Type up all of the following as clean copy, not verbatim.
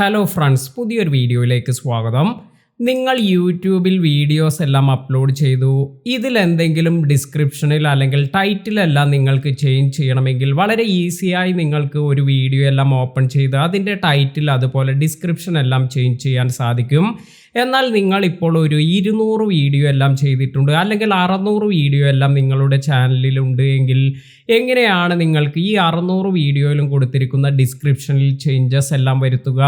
Hello friends, പുതിയൊരു വീഡിയോയിലേക്ക് സ്വാഗതം. നിങ്ങൾ യൂട്യൂബിൽ വീഡിയോസ് എല്ലാം അപ്ലോഡ് ചെയ്തു. ഇതിലെന്തെങ്കിലും ഡിസ്ക്രിപ്ഷനിൽ അല്ലെങ്കിൽ ടൈറ്റിലെല്ലാം നിങ്ങൾക്ക് ചേഞ്ച് ചെയ്യണമെങ്കിൽ വളരെ ഈസിയായി നിങ്ങൾക്ക് ഒരു വീഡിയോ എല്ലാം ഓപ്പൺ ചെയ്ത് അതിൻ്റെ ടൈറ്റിൽ അതുപോലെ ഡിസ്ക്രിപ്ഷൻ എല്ലാം ചേഞ്ച് ചെയ്യാൻ സാധിക്കും. എന്നാൽ നിങ്ങൾ ഇപ്പോൾ ഒരു 200 വീഡിയോ എല്ലാം ചെയ്തിട്ടുണ്ട് അല്ലെങ്കിൽ 600 വീഡിയോ എല്ലാം നിങ്ങളുടെ ചാനലിലുണ്ട് എങ്കിൽ എങ്ങനെയാണ് നിങ്ങൾക്ക് ഈ 600 വീഡിയോയിലും കൊടുത്തിരിക്കുന്ന ഡിസ്ക്രിപ്ഷനിൽ ചേഞ്ചസ് എല്ലാം വരുത്തുക,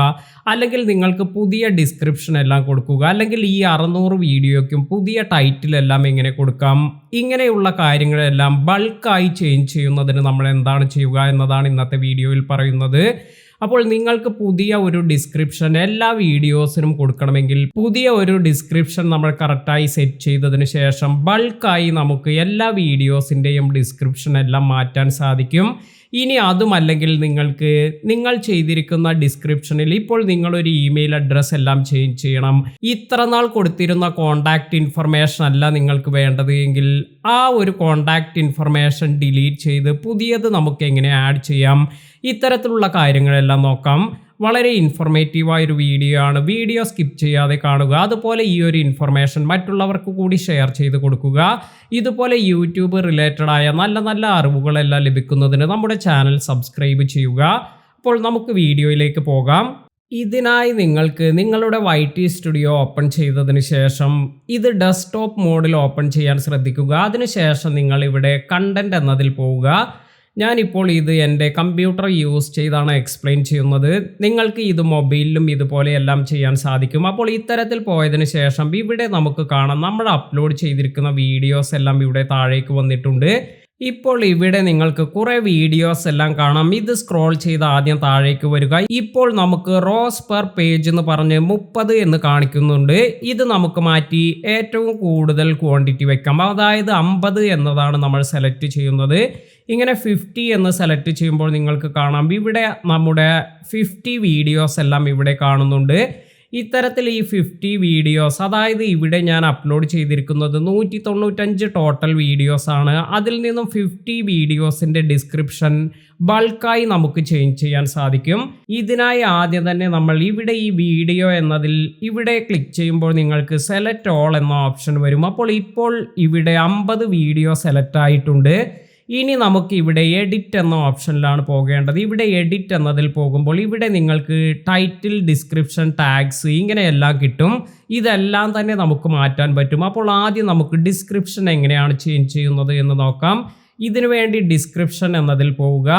അല്ലെങ്കിൽ നിങ്ങൾക്ക് പുതിയ ഡിസ്ക്രിപ്ഷൻ എല്ലാം കൊടുക്കുക, അല്ലെങ്കിൽ ഈ 600 വീഡിയോയ്ക്കും പുതിയ ടൈറ്റിൽ എല്ലാം എങ്ങനെ കൊടുക്കാം? ഇങ്ങനെയുള്ള കാര്യങ്ങളെല്ലാം ബൾക്കായി ചേഞ്ച് ചെയ്യുന്നതിന് നമ്മൾ എന്താണ് ചെയ്യുക എന്നതാണ് ഇന്നത്തെ വീഡിയോയിൽ പറയുന്നത്. അപ്പോൾ നിങ്ങൾക്ക് പുതിയ ഒരു ഡിസ്ക്രിപ്ഷൻ എല്ലാ വീഡിയോസിനും കൊടുക്കണമെങ്കിൽ പുതിയ ഒരു ഡിസ്ക്രിപ്ഷൻ നമ്മൾ കറക്റ്റായി സെറ്റ് ചെയ്തതിന് ശേഷം ബൾക്കായി നമുക്ക് എല്ലാ വീഡിയോസിൻ്റെയും ഡിസ്ക്രിപ്ഷൻ എല്ലാം മാറ്റാൻ സാധിക്കും. ഇനി അതുമല്ലെങ്കിൽ നിങ്ങൾ ചെയ്തിരിക്കുന്ന ഡിസ്ക്രിപ്ഷനിൽ ഇപ്പോൾ നിങ്ങളൊരു ഇമെയിൽ അഡ്രസ്സ് എല്ലാം ചേഞ്ച് ചെയ്യണം. ഇത്ര നാൾ കൊടുത്തിരുന്ന കോൺടാക്റ്റ് ഇൻഫർമേഷൻ അല്ല നിങ്ങൾക്ക് വേണ്ടത് എങ്കിൽ ആ ഒരു കോൺടാക്റ്റ് ഇൻഫർമേഷൻ ഡിലീറ്റ് ചെയ്ത് പുതിയത് നമുക്ക് എങ്ങനെ ആഡ് ചെയ്യാം, ഇത്തരത്തിലുള്ള കാര്യങ്ങളെല്ലാം നോക്കാം. വളരെ ഇൻഫോർമേറ്റീവായൊരു വീഡിയോ ആണ്. വീഡിയോ സ്കിപ്പ് ചെയ്യാതെ കാണുക. അതുപോലെ ഈ ഒരു ഇൻഫർമേഷൻ മറ്റുള്ളവർക്ക് കൂടി ഷെയർ ചെയ്ത് കൊടുക്കുക. ഇതുപോലെ യൂട്യൂബ് റിലേറ്റഡ് ആയ നല്ല നല്ല അറിവുകളെല്ലാം ലഭിക്കുന്നതിന് നമ്മുടെ ചാനൽ സബ്സ്ക്രൈബ് ചെയ്യുക. അപ്പോൾ നമുക്ക് വീഡിയോയിലേക്ക് പോകാം. ഇതിനായി നിങ്ങൾക്ക് നിങ്ങളുടെ YT സ്റ്റുഡിയോ ഓപ്പൺ ചെയ്തതിന് ശേഷം ഇത് ഡെസ്ക്ടോപ്പ് മോഡിൽ ഓപ്പൺ ചെയ്യാൻ ശ്രദ്ധിക്കുക. അതിനുശേഷം നിങ്ങൾ ഇവിടെ കണ്ടന്റ് എന്നതിൽ പോവുക. ഞാനിപ്പോൾ ഇത് എൻ്റെ കമ്പ്യൂട്ടർ യൂസ് ചെയ്താണ് എക്സ്പ്ലെയിൻ ചെയ്യുന്നത്. നിങ്ങൾക്ക് ഇത് മൊബൈലിലും ഇതുപോലെയെല്ലാം ചെയ്യാൻ സാധിക്കും. അപ്പോൾ ഇത്തരത്തിൽ പോയതിന് ശേഷം ഇവിടെ നമുക്ക് കാണാം നമ്മൾ അപ്ലോഡ് ചെയ്തിരിക്കുന്ന വീഡിയോസ് എല്ലാം ഇവിടെ താഴേക്ക് വന്നിട്ടുണ്ട്. ഇപ്പോൾ ഇവിടെ നിങ്ങൾക്ക് കുറേ വീഡിയോസ് എല്ലാം കാണാം. ഇത് സ്ക്രോൾ ചെയ്ത് ആദ്യം താഴേക്ക് വരിക. ഇപ്പോൾ നമുക്ക് റോസ് പെർ പേജ് എന്ന് പറഞ്ഞ് 30 എന്ന് കാണിക്കുന്നുണ്ട്. ഇത് നമുക്ക് മാറ്റി ഏറ്റവും കൂടുതൽ ക്വാണ്ടിറ്റി വെക്കാം. അതായത് 50 എന്നതാണ് നമ്മൾ സെലക്ട് ചെയ്യുന്നത്. ഇങ്ങനെ 50 എന്ന് സെലക്ട് ചെയ്യുമ്പോൾ നിങ്ങൾക്ക് കാണാം ഇവിടെ നമ്മുടെ 50 വീഡിയോസ് എല്ലാം ഇവിടെ കാണുന്നുണ്ട്. ഇത്തരത്തിൽ ഈ 50 വീഡിയോസ്, അതായത് ഇവിടെ ഞാൻ അപ്ലോഡ് ചെയ്തിരിക്കുന്നത് 195 ടോട്ടൽ വീഡിയോസ് ആണ്. അതിൽ നിന്നും 50 വീഡിയോസിൻ്റെ ഡിസ്ക്രിപ്ഷൻ ബൾക്കായി നമുക്ക് ചേഞ്ച് ചെയ്യാൻ സാധിക്കും. ഇതിനായി ആദ്യം തന്നെ നമ്മൾ ഇവിടെ ഈ വീഡിയോ എന്നതിൽ ഇവിടെ ക്ലിക്ക് ചെയ്യുമ്പോൾ നിങ്ങൾക്ക് സെലക്ട് ഓൾ എന്ന ഓപ്ഷൻ വരും. അപ്പോൾ ഇവിടെ 50 വീഡിയോ സെലക്ട് ആയിട്ടുണ്ട്. ഇനി നമുക്ക് ഇവിടെ എഡിറ്റ് എന്ന ഓപ്ഷനിലാണ് പോകേണ്ടത്. ഇവിടെ എഡിറ്റ് എന്നതിൽ പോകുമ്പോൾ ഇവിടെ നിങ്ങൾക്ക് ടൈറ്റിൽ, ഡിസ്ക്രിപ്ഷൻ, ടാഗ്സ് ഇങ്ങനെയെല്ലാം കിട്ടും. ഇതെല്ലാം തന്നെ നമുക്ക് മാറ്റാൻ പറ്റും. അപ്പോൾ ആദ്യം നമുക്ക് ഡിസ്ക്രിപ്ഷൻ എങ്ങനെയാണ് ചേഞ്ച് ചെയ്യുന്നത് എന്ന് നോക്കാം. ഇതിനു വേണ്ടി ഡിസ്ക്രിപ്ഷൻ എന്നതിൽ പോവുക.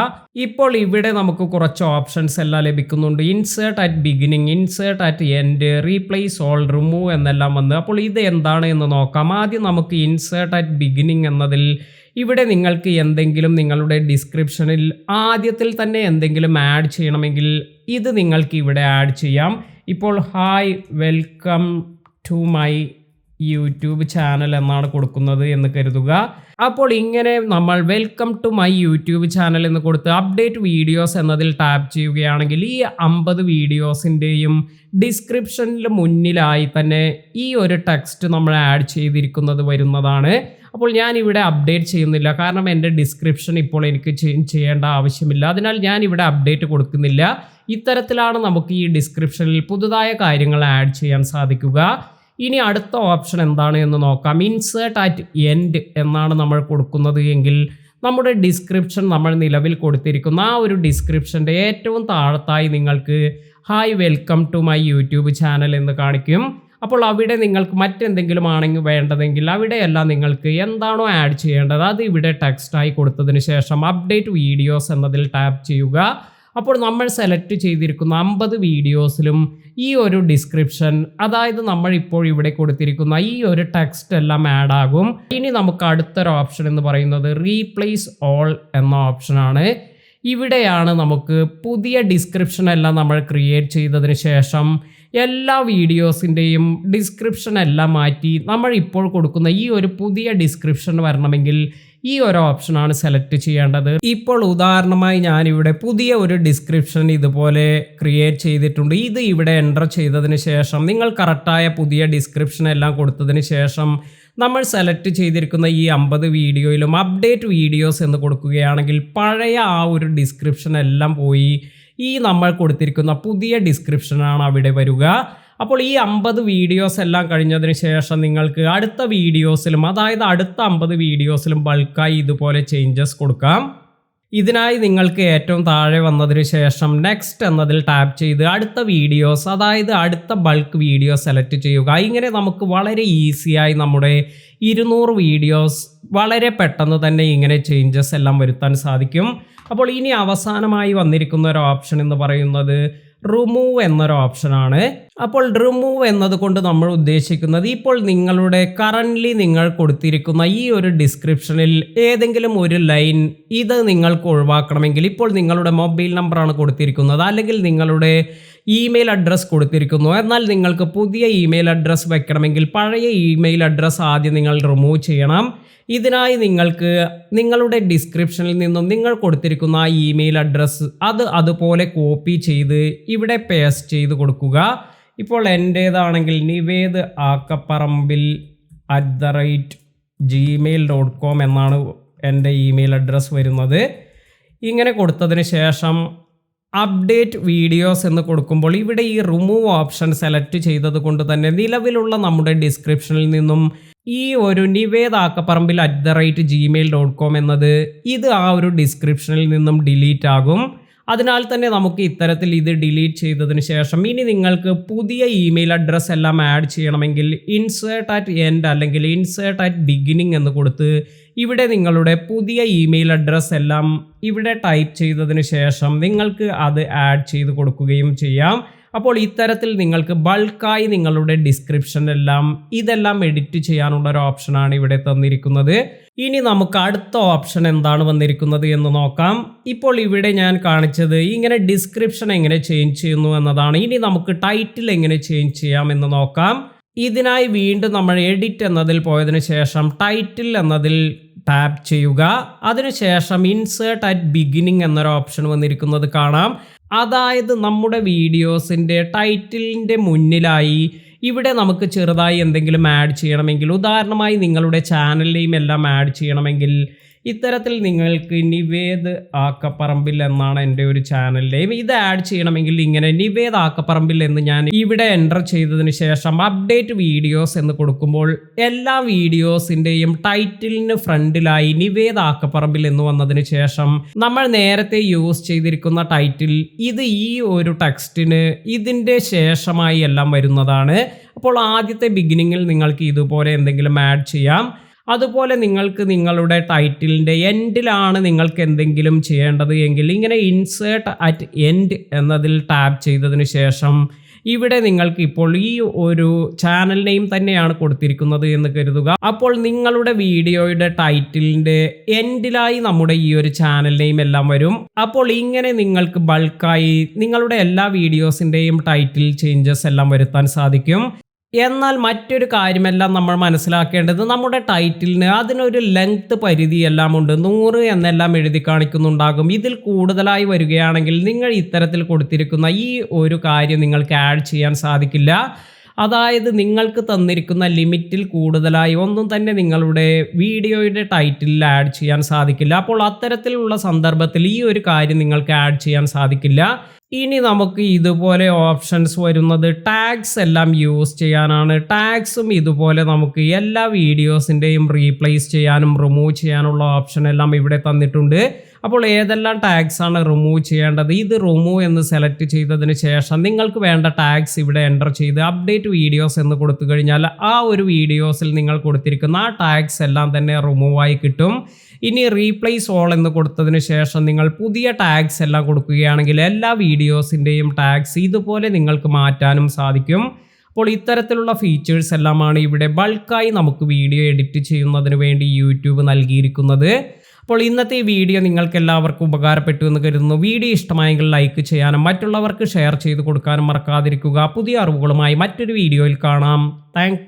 ഇപ്പോൾ ഇവിടെ നമുക്ക് കുറച്ച് ഓപ്ഷൻസ് എല്ലാം ലഭിക്കുന്നുണ്ട്. Insert at beginning, insert at end, replace all, remove എന്നെല്ലാം വന്ന്. അപ്പോൾ ഇത് എന്താണ് എന്ന് നോക്കാം. ആദ്യം നമുക്ക് ഇൻസേർട്ട് അറ്റ് ബിഗിനിങ് എന്നതിൽ ഇവിടെ നിങ്ങൾക്ക് എന്തെങ്കിലും നിങ്ങളുടെ ഡിസ്ക്രിപ്ഷനിൽ ആദ്യത്തിൽ തന്നെ എന്തെങ്കിലും ആഡ് ചെയ്യണമെങ്കിൽ ഇത് നിങ്ങൾക്ക് ഇവിടെ ആഡ് ചെയ്യാം. ഇപ്പോൾ hi welcome to my YouTube channel എന്നാണ് കൊടുക്കുന്നത് എന്ന് കരുതുക. അപ്പോൾ ഇങ്ങനെ നമ്മൾ welcome to my YouTube channel എന്ന് കൊടുത്ത് അപ്ഡേറ്റ് വീഡിയോസ് എന്നതിൽ ടാപ്പ് ചെയ്യുകയാണെങ്കിൽ ഈ 50 വീഡിയോസിൻ്റെയും ഡിസ്ക്രിപ്ഷനിൽ മുന്നിലായി തന്നെ ഈ ഒരു ടെക്സ്റ്റ് നമ്മൾ ആഡ് ചെയ്തിരിക്കുന്നത് വരുന്നതാണ്. അപ്പോൾ ഞാൻ ഇവിടെ അപ്ഡേറ്റ് ചെയ്യുന്നില്ല, കാരണം എൻ്റെ ഡിസ്ക്രിപ്ഷൻ ഇപ്പോൾ എനിക്ക് ചേഞ്ച് ചെയ്യേണ്ട ആവശ്യമില്ല. അതിനാൽ ഞാൻ ഇവിടെ അപ്ഡേറ്റ് കൊടുക്കുന്നില്ല. ഇത്തരത്തിലാണ് നമുക്ക് ഈ ഡിസ്ക്രിപ്ഷനിൽ പുതുതായ കാര്യങ്ങൾ ആഡ് ചെയ്യാൻ സാധിക്കുക. ഇനി അടുത്ത ഓപ്ഷൻ എന്താണ് എന്ന് നോക്കാം. ഇൻസേർട്ട് അറ്റ് എൻഡ് എന്നാണ് നമ്മൾ കൊടുക്കുന്നത് എങ്കിൽ നമ്മുടെ ഡിസ്ക്രിപ്ഷൻ നമ്മൾ നിലവിൽ കൊടുത്തിരിക്കുന്ന ആ ഒരു ഡിസ്ക്രിപ്ഷൻ്റെ ഏറ്റവും താഴത്തായി നിങ്ങൾക്ക് hi welcome to my YouTube channel എന്ന് കാണിക്കും. അപ്പോൾ അവിടെ നിങ്ങൾക്ക് മറ്റെന്തെങ്കിലും ആണെങ്കിൽ വേണ്ടതെങ്കിൽ അവിടെയെല്ലാം നിങ്ങൾക്ക് എന്താണോ ആഡ് ചെയ്യേണ്ടത് അത് ഇവിടെ ടെക്സ്റ്റായി കൊടുത്തതിന് ശേഷം അപ്ഡേറ്റ് വീഡിയോസ് എന്നതിൽ ടാപ്പ് ചെയ്യുക. അപ്പോൾ നമ്മൾ സെലക്ട് ചെയ്തിരിക്കുന്ന 50 വീഡിയോസിലും ഈ ഒരു ഡിസ്ക്രിപ്ഷൻ, അതായത് നമ്മൾ ഇപ്പോൾ ഇവിടെ കൊടുത്തിരിക്കുന്ന ഈ ഒരു ടെക്സ്റ്റ് എല്ലാം ആഡ് ആകും. ഇനി നമുക്ക് അടുത്തൊരു ഓപ്ഷൻ എന്ന് പറയുന്നത് റീപ്ലേസ് ഓൾ എന്ന ഓപ്ഷനാണ്. ഇവിടെയാണ് നമുക്ക് പുതിയ ഡിസ്ക്രിപ്ഷൻ എല്ലാം നമ്മൾ ക്രിയേറ്റ് ചെയ്തതിന് ശേഷം എല്ലാ വീഡിയോസിൻ്റെയും ഡിസ്ക്രിപ്ഷൻ എല്ലാം മാറ്റി നമ്മൾ ഇപ്പോൾ കൊടുക്കുന്ന ഈ ഒരു പുതിയ ഡിസ്ക്രിപ്ഷൻ വരണമെങ്കിൽ ഈ ഒരു ഓപ്ഷനാണ് സെലക്ട് ചെയ്യേണ്ടത്. ഇപ്പോൾ ഉദാഹരണമായി ഞാനിവിടെ പുതിയ ഒരു ഡിസ്ക്രിപ്ഷൻ ഇതുപോലെ ക്രിയേറ്റ് ചെയ്തിട്ടുണ്ട്. ഇത് ഇവിടെ എൻ്റർ ചെയ്തതിന് ശേഷം നിങ്ങൾ കറക്റ്റായ പുതിയ ഡിസ്ക്രിപ്ഷൻ എല്ലാം കൊടുത്തതിന് ശേഷം നമ്മൾ സെലക്ട് ചെയ്തിരിക്കുന്ന ഈ 50 വീഡിയോയിലും അപ്ഡേറ്റ് വീഡിയോസ് എന്ന് കൊടുക്കുകയാണെങ്കിൽ പഴയ ആ ഒരു ഡിസ്ക്രിപ്ഷൻ എല്ലാം പോയി ഈ നമ്മൾ കൊടുത്തിരിക്കുന്ന പുതിയ ഡിസ്ക്രിപ്ഷനാണ് അവിടെ വരിക. അപ്പോൾ ഈ 50 വീഡിയോസ് എല്ലാം കഴിഞ്ഞതിന് ശേഷം നിങ്ങൾക്ക് അടുത്ത വീഡിയോസിലും, അതായത് അടുത്ത 50 വീഡിയോസിലും ബൾക്കായി ഇതുപോലെ ചേഞ്ചസ് കൊടുക്കാം. ഇതിനായി നിങ്ങൾക്ക് ഏറ്റവും താഴെ വന്നതിന് ശേഷം നെക്സ്റ്റ് എന്നതിൽ ടാപ്പ് ചെയ്ത് അടുത്ത വീഡിയോസ്, അതായത് അടുത്ത ബൾക്ക് വീഡിയോ സെലക്ട് ചെയ്യുക. ഇങ്ങനെ നമുക്ക് വളരെ ഈസിയായി നമ്മുടെ 200 വീഡിയോസ് വളരെ പെട്ടെന്ന് തന്നെ ഇങ്ങനെ ചേഞ്ചസ് എല്ലാം വരുത്താൻ സാധിക്കും. അപ്പോൾ ഇനി അവസാനമായി വന്നിരിക്കുന്ന ഒരു ഓപ്ഷൻ എന്ന് പറയുന്നത് റിമൂവ് എന്നൊരു ഓപ്ഷനാണ്. അപ്പോൾ റിമൂവ് എന്നതുകൊണ്ട് നമ്മൾ ഉദ്ദേശിക്കുന്നത് ഇപ്പോൾ നിങ്ങളുടെ കറൻ്റ്ലി നിങ്ങൾ കൊടുത്തിരിക്കുന്ന ഈ ഒരു ഡിസ്ക്രിപ്ഷനിൽ ഏതെങ്കിലും ഒരു ലൈൻ ഇത് നിങ്ങൾക്ക് ഒഴിവാക്കണമെങ്കിൽ, ഇപ്പോൾ നിങ്ങളുടെ മൊബൈൽ നമ്പറാണ് കൊടുത്തിരിക്കുന്നത് അല്ലെങ്കിൽ നിങ്ങളുടെ ഇമെയിൽ അഡ്രസ്സ് കൊടുത്തിരിക്കുന്നു, എന്നാൽ നിങ്ങൾക്ക് പുതിയ ഇമെയിൽ അഡ്രസ്സ് വെക്കണമെങ്കിൽ പഴയ ഇമെയിൽ അഡ്രസ്സ് ആദ്യം നിങ്ങൾ റിമൂവ് ചെയ്യണം. ഇതിനായി നിങ്ങൾക്ക് നിങ്ങളുടെ ഡിസ്ക്രിപ്ഷനിൽ നിന്നും നിങ്ങൾ കൊടുത്തിരിക്കുന്ന ആ ഇമെയിൽ അഡ്രസ്സ് അതുപോലെ കോപ്പി ചെയ്ത് ഇവിടെ പേസ്റ്റ് ചെയ്ത് കൊടുക്കുക. ഇപ്പോൾ എൻ്റേതാണെങ്കിൽ nivedakaparambbil@gmail.com എന്നാണ് എൻ്റെ ഇമെയിൽ അഡ്രസ്സ് വരുന്നത്. ഇങ്ങനെ കൊടുത്തതിന് ശേഷം അപ്ഡേറ്റ് വീഡിയോസ് എന്ന് കൊടുക്കുമ്പോൾ ഇവിടെ ഈ റിമൂവ് ഓപ്ഷൻ സെലക്ട് ചെയ്തത് കൊണ്ട് തന്നെ നിലവിലുള്ള നമ്മുടെ ഡിസ്ക്രിപ്ഷനിൽ നിന്നും ഈ ഒരു nivedakaparambbil@gmail.com എന്നത് ഇത് ആ ഒരു ഡിസ്ക്രിപ്ഷനിൽ നിന്നും ഡിലീറ്റ് ആകും. അതിനാൽ തന്നെ നമുക്ക് ഇത്തരത്തിൽ ഇത് ഡിലീറ്റ് ചെയ്തതിന് ശേഷം ഇനി നിങ്ങൾക്ക് പുതിയ ഇമെയിൽ അഡ്രസ്സ് എല്ലാം ആഡ് ചെയ്യണമെങ്കിൽ insert@end അല്ലെങ്കിൽ insert@beginning എന്ന് കൊടുത്ത് ഇവിടെ നിങ്ങളുടെ പുതിയ ഇമെയിൽ അഡ്രസ്സ് എല്ലാം ഇവിടെ ടൈപ്പ് ചെയ്തതിന് ശേഷം നിങ്ങൾക്ക് അത് ആഡ് ചെയ്ത് കൊടുക്കുകയും ചെയ്യാം. അപ്പോൾ ഇത്തരത്തിൽ നിങ്ങൾക്ക് ബൾക്കായി നിങ്ങളുടെ ഡിസ്ക്രിപ്ഷൻ ഇതെല്ലാം എഡിറ്റ് ചെയ്യാനുള്ള ഒരു ഓപ്ഷനാണ് ഇവിടെ തന്നിരിക്കുന്നത്. ഇനി നമുക്ക് അടുത്ത ഓപ്ഷൻ എന്താണ് വന്നിരിക്കുന്നത് എന്ന് നോക്കാം. ഇപ്പോൾ ഇവിടെ ഞാൻ കാണിച്ചത് ഇങ്ങനെ ഡിസ്ക്രിപ്ഷൻ എങ്ങനെ ചേഞ്ച് ചെയ്യുന്നു എന്നതാണ്. ഇനി നമുക്ക് ടൈറ്റിൽ എങ്ങനെ ചേഞ്ച് ചെയ്യാം എന്ന് നോക്കാം. ഇതിനായി വീണ്ടും നമ്മൾ എഡിറ്റ് എന്നതിൽ പോയതിനു ശേഷം ടൈറ്റിൽ എന്നതിൽ ടാപ്പ് ചെയ്യുക. അതിനുശേഷം insert@beginning എന്നൊരു ഓപ്ഷൻ വന്നിരിക്കുന്നത് കാണാം. അതായത് നമ്മുടെ വീഡിയോസിൻ്റെ ടൈറ്റിലിൻ്റെ മുന്നിലായി ഇവിടെ നമുക്ക് ചെറുതായി എന്തെങ്കിലും ആഡ് ചെയ്യണമെങ്കിൽ, ഉദാഹരണമായി നിങ്ങളുടെ ചാനൽ നെയിം എല്ലാം ആഡ് ചെയ്യണമെങ്കിൽ ഇത്തരത്തിൽ നിങ്ങൾക്ക് നിവേദ് ആക്കപ്പറമ്പിൽ എന്നാണ് എൻ്റെ ഒരു ചാനൽ നെയിം. ഇത് ആഡ് ചെയ്യണമെങ്കിൽ ഇങ്ങനെ നിവേദ് ആക്കപ്പറമ്പിൽ എന്ന് ഞാൻ ഇവിടെ എൻ്റർ ചെയ്തതിന് ശേഷം അപ്ഡേറ്റ് വീഡിയോസ് എന്ന് കൊടുക്കുമ്പോൾ എല്ലാ വീഡിയോസിൻ്റെയും ടൈറ്റിലിന് ഫ്രണ്ടിലായി നിവേദ് ആക്കപ്പറമ്പിൽ എന്ന് വന്നതിന് ശേഷം നമ്മൾ നേരത്തെ യൂസ് ചെയ്തിരിക്കുന്ന ടൈറ്റിൽ ഇത് ഈ ഒരു ടെക്സ്റ്റിന് ഇതിൻ്റെ ശേഷമായി എല്ലാം വരുന്നതാണ്. അപ്പോൾ ആദ്യത്തെ ബിഗിനിങ്ങിൽ നിങ്ങൾക്ക് ഇതുപോലെ എന്തെങ്കിലും ആഡ് ചെയ്യാം. അതുപോലെ നിങ്ങൾക്ക് നിങ്ങളുടെ ടൈറ്റിലിൻ്റെ എൻഡിലാണ് നിങ്ങൾക്ക് എന്തെങ്കിലും ചെയ്യേണ്ടത് എങ്കിൽ ഇങ്ങനെ insert@end എന്നതിൽ ടാപ്പ് ചെയ്തതിന് ശേഷം ഇവിടെ നിങ്ങൾക്ക് ഇപ്പോൾ ഈ ഒരു ചാനൽ നെയിം തന്നെയാണ് കൊടുത്തിരിക്കുന്നത് എന്ന് കരുതുക. അപ്പോൾ നിങ്ങളുടെ വീഡിയോയുടെ ടൈറ്റിലിൻ്റെ എൻഡിലായി നമ്മുടെ ഈ ഒരു ചാനൽ നെയിം എല്ലാം വരും. അപ്പോൾ ഇങ്ങനെ നിങ്ങൾക്ക് ബൾക്കായി നിങ്ങളുടെ എല്ലാ വീഡിയോസിൻ്റെയും ടൈറ്റിൽ ചേഞ്ചസ് എല്ലാം വരുത്താൻ സാധിക്കും. എന്നാൽ മറ്റൊരു കാര്യമെല്ലാം നമ്മൾ മനസ്സിലാക്കേണ്ടത് നമ്മുടെ ടൈറ്റിലിന് അതിനൊരു ലെങ്ത് പരിധി എല്ലാം ഉണ്ട്. 100 എന്നെല്ലാം എഴുതി കാണിക്കുന്നുണ്ടാകും. ഇതിൽ കൂടുതലായി വരികയാണെങ്കിൽ നിങ്ങൾ ഇത്തരത്തിൽ കൊടുത്തിരിക്കുന്ന ഈ ഒരു കാര്യം നിങ്ങൾക്ക് ആഡ് ചെയ്യാൻ സാധിക്കില്ല. അതായത് നിങ്ങൾക്ക് തന്നിരിക്കുന്ന ലിമിറ്റിൽ കൂടുതലായി ഒന്നും തന്നെ നിങ്ങളുടെ വീഡിയോയുടെ ടൈറ്റിലിൽ ആഡ് ചെയ്യാൻ സാധിക്കില്ല. അപ്പോൾ അത്തരത്തിലുള്ള സന്ദർഭത്തിൽ ഈ ഒരു കാര്യം നിങ്ങൾക്ക് ആഡ് ചെയ്യാൻ സാധിക്കില്ല. ഇനി നമുക്ക് ഇതുപോലെ ഓപ്ഷൻസ് വരുന്നത് ടാഗ്സ് എല്ലാം യൂസ് ചെയ്യാനാണ്. ടാഗ്സും ഇതുപോലെ നമുക്ക് എല്ലാ വീഡിയോസിൻ്റെയും റീപ്ലേസ് ചെയ്യാനും റിമൂവ് ചെയ്യാനുള്ള ഓപ്ഷൻ എല്ലാം ഇവിടെ തന്നിട്ടുണ്ട്. അപ്പോൾ ഏതെല്ലാം ടാഗ്സ് ആണ് റിമൂവ് ചെയ്യേണ്ടത്, ഇത് റിമൂവ് എന്ന് സെലക്ട് ചെയ്തതിന് ശേഷം നിങ്ങൾക്ക് വേണ്ട ടാഗ്സ് ഇവിടെ എൻ്റർ ചെയ്ത് അപ്ഡേറ്റ് വീഡിയോസ് എന്ന് കൊടുത്തു കഴിഞ്ഞാൽ ആ ഒരു വീഡിയോസിൽ നിങ്ങൾ കൊടുത്തിരിക്കുന്ന ആ ടാഗ്സ് എല്ലാം തന്നെ റിമൂവ് ആയി കിട്ടും. ഇനി റീപ്ലേസ് ഓൾ എന്ന് കൊടുത്തതിന് ശേഷം നിങ്ങൾ പുതിയ ടാഗ്സ് എല്ലാം കൊടുക്കുകയാണെങ്കിൽ എല്ലാ വീഡിയോസിൻ്റെയും ടാഗ്സ് ഇതുപോലെ നിങ്ങൾക്ക് മാറ്റാനും സാധിക്കും. അപ്പോൾ ഇത്തരത്തിലുള്ള ഫീച്ചേഴ്സ് എല്ലാമാണ് ഇവിടെ ബൾക്കായി നമുക്ക് വീഡിയോ എഡിറ്റ് ചെയ്യുന്നതിന് വേണ്ടി യൂട്യൂബ് നൽകിയിരിക്കുന്നത്. അപ്പോൾ ഇന്നത്തെ ഈ വീഡിയോ നിങ്ങൾക്ക് എല്ലാവർക്കും ഉപകാരപ്പെട്ടു എന്ന് കരുതുന്നു. വീഡിയോ ഇഷ്ടമായെങ്കിൽ ലൈക്ക് ചെയ്യാനും മറ്റുള്ളവർക്ക് ഷെയർ ചെയ്ത് കൊടുക്കാനും മറക്കാതിരിക്കുക. പുതിയ അറിവുകളുമായി മറ്റൊരു വീഡിയോയിൽ കാണാം. താങ്ക്